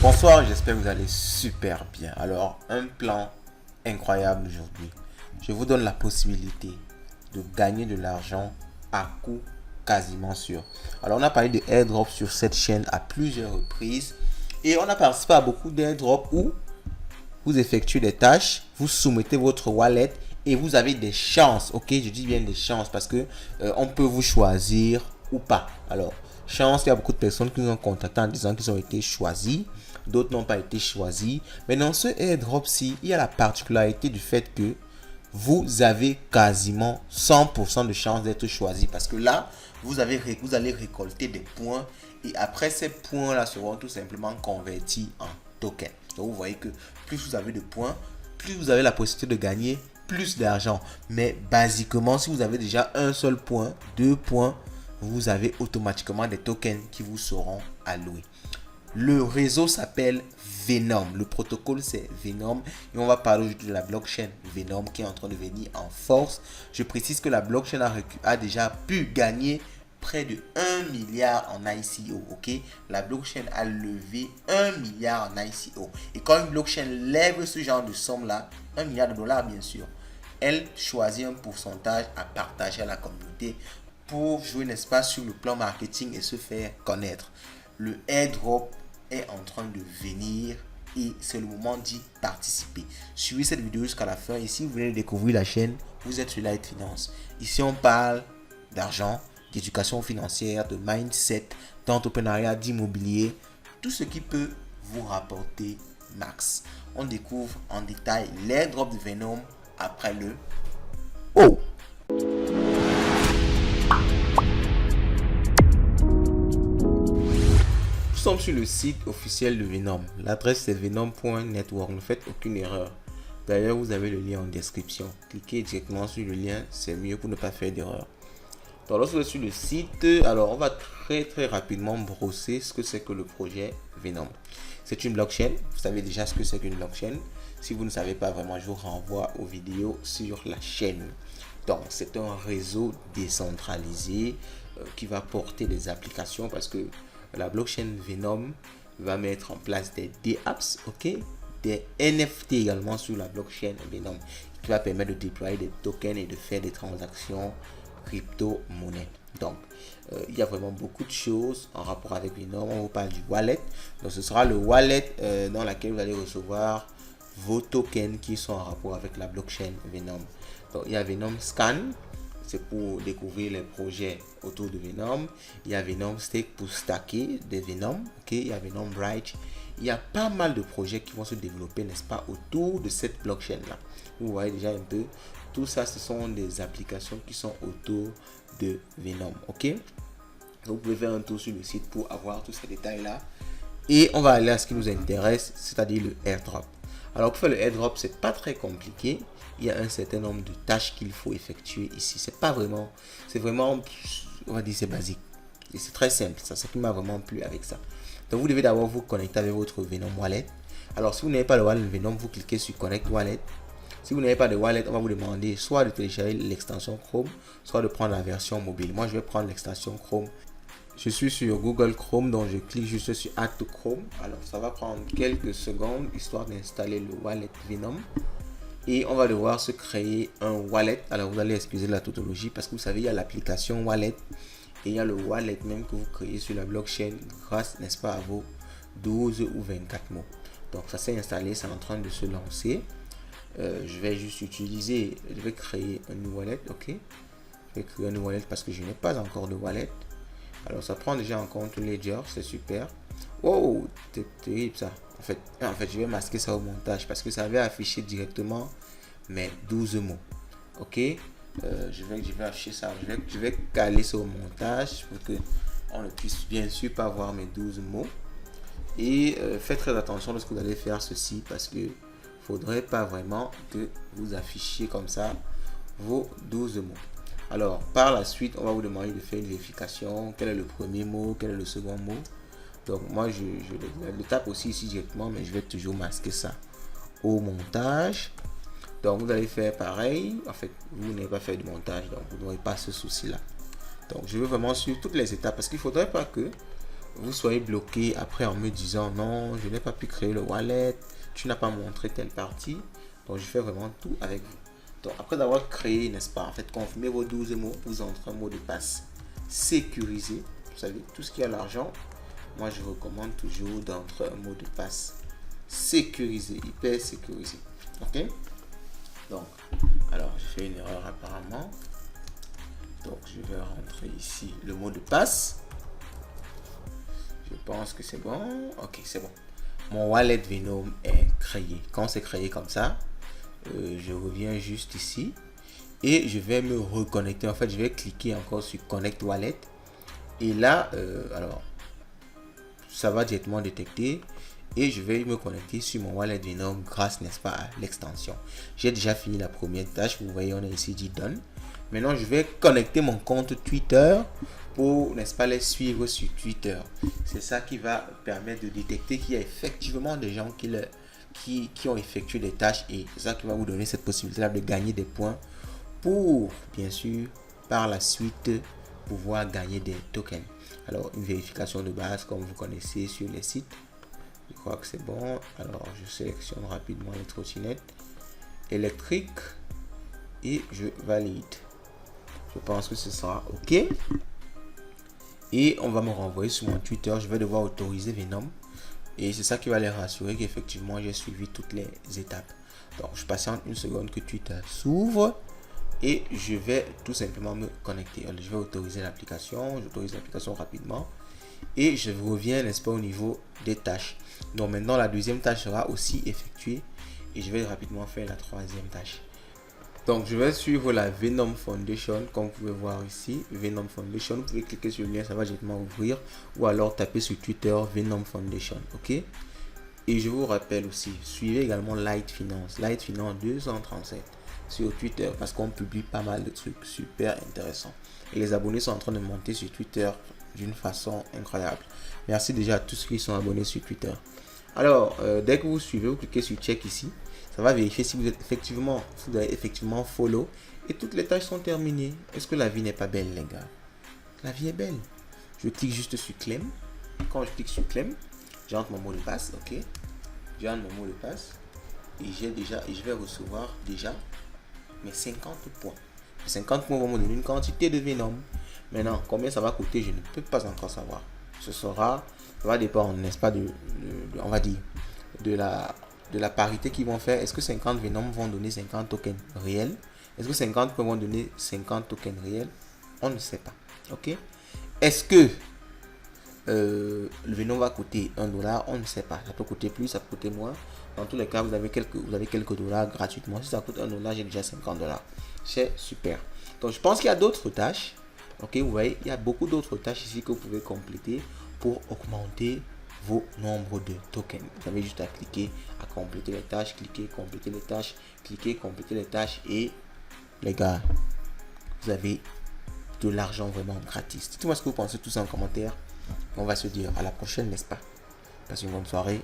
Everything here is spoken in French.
Bonsoir, j'espère que vous allez super bien. Alors, un plan incroyable aujourd'hui. Je vous donne la possibilité de gagner de l'argent à coût quasiment sûr. Alors, on a parlé de airdrop sur cette chaîne à plusieurs reprises. Et on a participé à beaucoup d'airdrops où vous effectuez des tâches, vous soumettez votre wallet et vous avez des chances. Ok, je dis bien des chances parce que on peut vous choisir ou pas. Alors, chance, il y a beaucoup de personnes qui nous ont contacté en disant qu'ils ont été choisis. D'autres n'ont pas été choisis. Mais dans ce airdrop-ci, il y a la particularité du fait que vous avez quasiment 100% de chance d'être choisi. Parce que là, vous allez récolter des points. Et après, ces points-là seront tout simplement convertis en tokens. Donc, vous voyez que plus vous avez de points, plus vous avez la possibilité de gagner plus d'argent. Mais basiquement, si vous avez déjà un seul point, 2 points, vous avez automatiquement des tokens qui vous seront alloués. Le réseau s'appelle Venom. Le protocole, c'est Venom. Et on va parler aujourd'hui de la blockchain Venom qui est en train de venir en force. Je précise que la blockchain a déjà pu gagner près de 1 milliard en ICO. Ok, la blockchain a levé 1 milliard en ICO. Et quand une blockchain lève ce genre de somme-là, 1 milliard de dollars bien sûr, elle choisit un pourcentage à partager à la communauté pour jouer, n'est-ce pas, sur le plan marketing et se faire connaître. Le airdrop est en train de venir et c'est le moment d'y participer. Suivez cette vidéo jusqu'à la fin et si vous voulez découvrir la chaîne, vous êtes sur Light Finance. Ici, on parle d'argent, d'éducation financière, de mindset, d'entrepreneuriat, d'immobilier, tout ce qui peut vous rapporter max. On découvre en détail l'airdrop de Venom après le Oh! Nous sommes sur le site officiel de Venom. L'adresse c'est venom.network. Ne faites aucune erreur. D'ailleurs, vous avez le lien en description. Cliquez directement sur le lien, c'est mieux pour ne pas faire d'erreur. Donc, lorsque vous êtes sur le site, alors on va très rapidement brosser ce que c'est que le projet Venom. C'est une blockchain. Vous savez déjà ce que c'est qu'une blockchain. Si vous ne savez pas vraiment, je vous renvoie aux vidéos sur la chaîne. Donc, c'est un réseau décentralisé qui va porter des applications parce que la blockchain Venom va mettre en place des dApps, ok, des NFT également sur la blockchain Venom qui va permettre de déployer des tokens et de faire des transactions crypto-monnaie. Donc, il y a vraiment beaucoup de choses en rapport avec Venom. On vous parle du wallet. Donc, ce sera le wallet dans lequel vous allez recevoir vos tokens qui sont en rapport avec la blockchain Venom. Donc, il y a Venom Scan. C'est pour découvrir les projets autour de Venom. Il y a Venom Stake pour stacker des Venom. Ok, il y a Venom Bright. Il y a pas mal de projets qui vont se développer, n'est-ce pas, autour de cette blockchain-là. Vous voyez déjà un peu. Tout ça, ce sont des applications qui sont autour de Venom. Ok. Donc, vous pouvez faire un tour sur le site pour avoir tous ces détails-là. Et on va aller à ce qui nous intéresse, c'est-à-dire le airdrop. Alors, pour faire le airdrop, c'est pas très compliqué. Il y a un certain nombre de tâches qu'il faut effectuer ici. C'est vraiment, on va dire, c'est basique. Et c'est très simple. Ça, c'est ce qui m'a vraiment plu avec ça. Donc, vous devez d'abord vous connecter avec votre Venom Wallet. Alors, si vous n'avez pas le wallet Venom, vous cliquez sur Connect Wallet. Si vous n'avez pas de wallet, on va vous demander soit de télécharger l'extension Chrome, soit de prendre la version mobile. Moi, je vais prendre l'extension Chrome. Je suis sur Google Chrome, donc je clique juste sur Add to Chrome. Alors, ça va prendre quelques secondes, histoire d'installer le wallet Venom. Et on va devoir se créer un wallet. Alors, vous allez excuser la tautologie parce que vous savez, il y a l'application wallet. Et il y a le wallet même que vous créez sur la blockchain grâce, n'est-ce pas, à vos 12 ou 24 mots. Donc, ça s'est installé, c'est en train de se lancer. Je vais juste utiliser, je vais créer un nouveau wallet, ok. Je vais créer un nouveau wallet parce que je n'ai pas encore de wallet. Alors, ça prend déjà en compte Ledger, c'est super. Wow, c'est terrible ça. En fait, je vais masquer ça au montage parce que ça avait affiché directement mes 12 mots. Ok, je vais afficher ça. Je vais caler ça au montage pour que on ne puisse bien sûr pas voir mes 12 mots. Et faites très attention lorsque vous allez faire ceci parce que faudrait pas vraiment que vous affichiez comme ça vos 12 mots. Alors, par la suite, on va vous demander de faire une vérification. Quel est le premier mot? Quel est le second mot? Donc, moi, je le tape aussi ici directement, mais je vais toujours masquer ça au montage. Donc, vous allez faire pareil. En fait, vous n'avez pas fait du montage, donc vous n'aurez pas ce souci-là. Donc, je veux vraiment suivre toutes les étapes parce qu'il ne faudrait pas que vous soyez bloqué après en me disant non, je n'ai pas pu créer le wallet, tu n'as pas montré telle partie. Donc je fais vraiment tout avec vous. Donc après d'avoir créé, n'est-ce pas, en fait, confirmez vos 12 mots, vous entrez un mot de passe sécurisé. Vous savez, tout ce qui a l'argent, moi je recommande toujours d'entrer un mot de passe sécurisé, hyper sécurisé. Ok? Donc, alors j'ai fait une erreur apparemment. Donc je vais rentrer ici le mot de passe. Je pense que c'est bon. Ok, c'est bon. Mon wallet Venom est créé. Quand c'est créé comme ça, je reviens juste ici et je vais me reconnecter. En fait, je vais cliquer encore sur Connect Wallet. Et là, alors, ça va directement détecter et je vais me connecter sur mon wallet Venom grâce, n'est-ce pas, à l'extension. J'ai déjà fini la première tâche. Vous voyez, on a ici dit Done. Maintenant, je vais connecter mon compte Twitter pour, n'est-ce pas, les suivre sur Twitter. C'est ça qui va permettre de détecter qu'il y a effectivement des gens qui ont effectué des tâches et c'est ça qui va vous donner cette possibilité de gagner des points pour, bien sûr, par la suite, pouvoir gagner des tokens. Alors, une vérification de base comme vous connaissez sur les sites. Je crois que c'est bon. Alors, je sélectionne rapidement les trottinettes électriques et je valide. Je pense que ce sera OK. Et on va me renvoyer sur mon Twitter. Je vais devoir autoriser Venom. Et c'est ça qui va les rassurer qu'effectivement j'ai suivi toutes les étapes. Donc je patiente une seconde que Twitter s'ouvre. Et je vais tout simplement me connecter. Alors, je vais autoriser l'application. J'autorise l'application rapidement. Et je reviens, n'est-ce pas, au niveau des tâches. Donc maintenant la deuxième tâche sera aussi effectuée. Et je vais rapidement faire la troisième tâche. Donc je vais suivre la Venom Foundation comme vous pouvez voir ici, Venom Foundation. Vous pouvez cliquer sur le lien, ça va directement ouvrir ou alors taper sur Twitter Venom Foundation, ok. Et je vous rappelle aussi, suivez également Light Finance 237 sur Twitter parce qu'on publie pas mal de trucs super intéressants. Et les abonnés sont en train de monter sur Twitter d'une façon incroyable. Merci déjà à tous ceux qui sont abonnés sur Twitter. Alors, dès que vous suivez, vous cliquez sur check ici. Ça va vérifier si vous avez effectivement follow. Et toutes les tâches sont terminées. Est-ce que la vie n'est pas belle, les gars? La vie est belle. Je clique juste sur claim. Quand je clique sur claim, j'entre mon mot de passe, ok. J'entre mon mot de passe. Et je vais recevoir déjà mes 50 points. Les 50 points vont me donner une quantité de Venom. Maintenant, combien ça va coûter, je ne peux pas encore savoir. Ça va dépendre, n'est-ce pas, on va dire, de la parité qu'ils vont faire. Est-ce que 50 Venom vont donner 50 tokens réels? Est-ce que 50 points vont donner 50 tokens réels? On ne sait pas. Ok. Est-ce que le Venom va coûter 1 dollar? On ne sait pas. Ça peut coûter plus, ça peut coûter moins. Dans tous les cas, vous avez quelques dollars gratuitement. Si ça coûte 1 dollar, j'ai déjà 50 dollars. C'est super. Donc, je pense qu'il y a d'autres tâches. Ok, vous voyez, il y a beaucoup d'autres tâches ici que vous pouvez compléter pour augmenter vos nombres de tokens. Vous avez juste à cliquer, à compléter les tâches, cliquer, compléter les tâches, cliquer, compléter les tâches et les gars, vous avez de l'argent vraiment gratis. Dites-moi ce que vous pensez tout ça en commentaire. On va se dire à la prochaine, n'est-ce pas? Passez une bonne soirée.